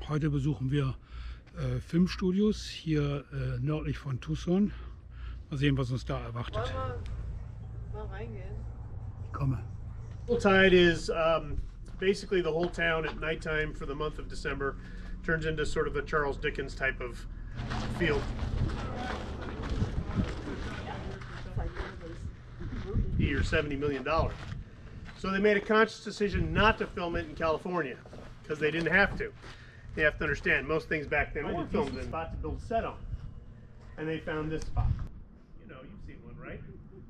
Heute besuchen wir Filmstudios hier nördlich von Tucson. Mal sehen, was uns da erwartet. Mal reingehen. Ich komme. Tide is basically the whole town at nighttime for the month of December turns into sort of a Charles Dickens type of feel. Or $70 million. So they made a conscious decision not to film it in California because they didn't have to. You have to understand, most things back then were filmed in a spot to build a set on. And they found this spot. You know, you've seen one, right?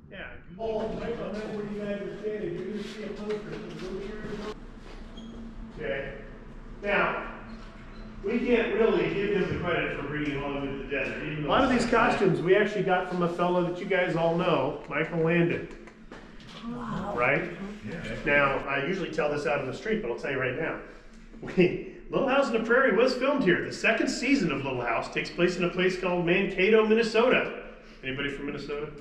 Yeah. Oh, right on that where you guys are standing, you're going to see a poster. Okay. Now, we can't really give him the credit for bringing Hollywood to the desert. Even a lot of these costumes we actually got from a fellow that you guys all know, Michael Landon. Wow. Right? Yeah. Now, I usually tell this out on the street, but I'll tell you right now. Little House on the Prairie was filmed here. The second season of Little House takes place in a place called Mankato, Minnesota. Anybody from Minnesota?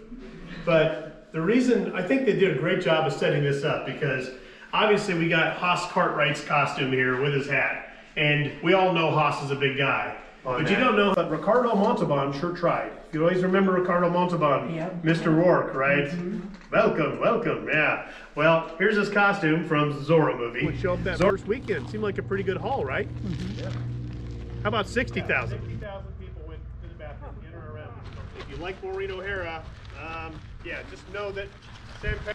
But the reason, I think they did a great job of setting this up because obviously we got Haas Cartwright's costume here with his hat. And we all know Haas is a big guy. But you don't know, but Ricardo Montalban sure tried. You always remember Ricardo Montalban, yep. Mr. Rourke, right? Mm-hmm. Welcome, welcome, yeah. Well, here's his costume from the Zorro movie. We show up that first weekend. Seemed like a pretty good haul, right? Mm-hmm. Yeah. How about 60,000? 60,000 people went to the bathroom, in or around. If you like Maureen O'Hara, yeah, just know that Sam Pe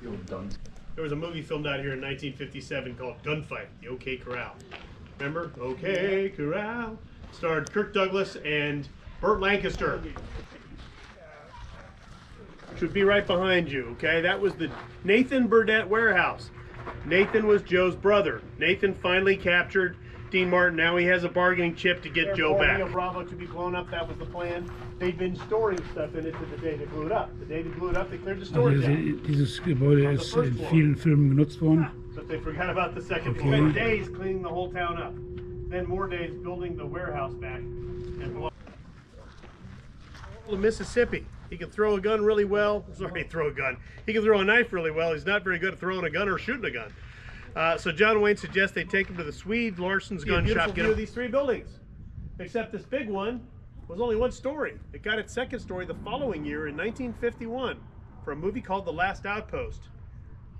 You're done. There was a movie filmed out here in 1957 called Gunfight, the OK Corral. Remember? OK Corral. Starred Kirk Douglas and Burt Lancaster. Should be right behind you, okay? That was the Nathan Burdett warehouse. Nathan was Joe's brother. Nathan finally captured Dean Martin. Now he has a bargaining chip to get Joe back. Bravo to be blown up, that was the plan. They'd been storing stuff in it to the day they blew it up. The day they blew it up, they cleared the storage out. Dieses Gebäude ist in vielen Filmen genutzt worden. But they forgot about the second floor. Spent days cleaning the whole town up. Then more days building the warehouse back. And Mississippi. He can throw a gun really well. Sorry, throw a gun. He can throw a knife really well. He's not very good at throwing a gun or shooting a gun. So John Wayne suggests they take him to the Swede Larson's gun shop. Get these three buildings. Except this big one was only one story. It got its second story the following year in 1951 for a movie called The Last Outpost.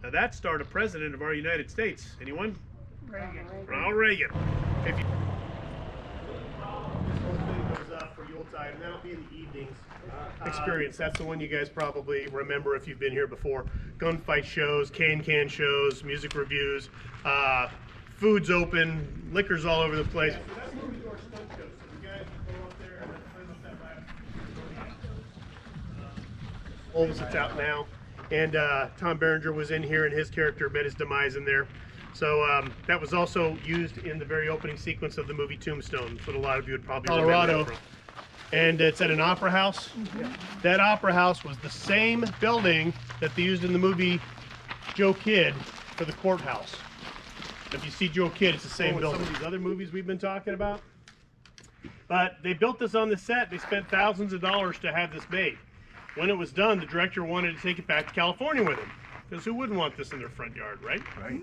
Now that starred a president of our United States. Anyone? Reagan. Ronald Reagan. If you this whole thing goes up for Yuletide, and that'll be in the evenings. Experience. That's the one you guys probably remember if you've been here before. Gunfight shows, can shows, music reviews, food's open, liquor's all over the place. Yeah, so that's where we do our stunt shows. So the guys go up there and climb up that ladder. Holmes, it's out now. And Tom Berenger was in here, and his character met his demise in there. So that was also used in the very opening sequence of the movie Tombstone. That's what a lot of you would probably remember from. And it's at an opera house. Mm-hmm. That opera house was the same building that they used in the movie Joe Kidd for the courthouse. If you see Joe Kidd, it's the same building. Some of these other movies we've been talking about. But they built this on the set. They spent thousands of dollars to have this made. When it was done, the director wanted to take it back to California with him. Because who wouldn't want this in their front yard, right? Right.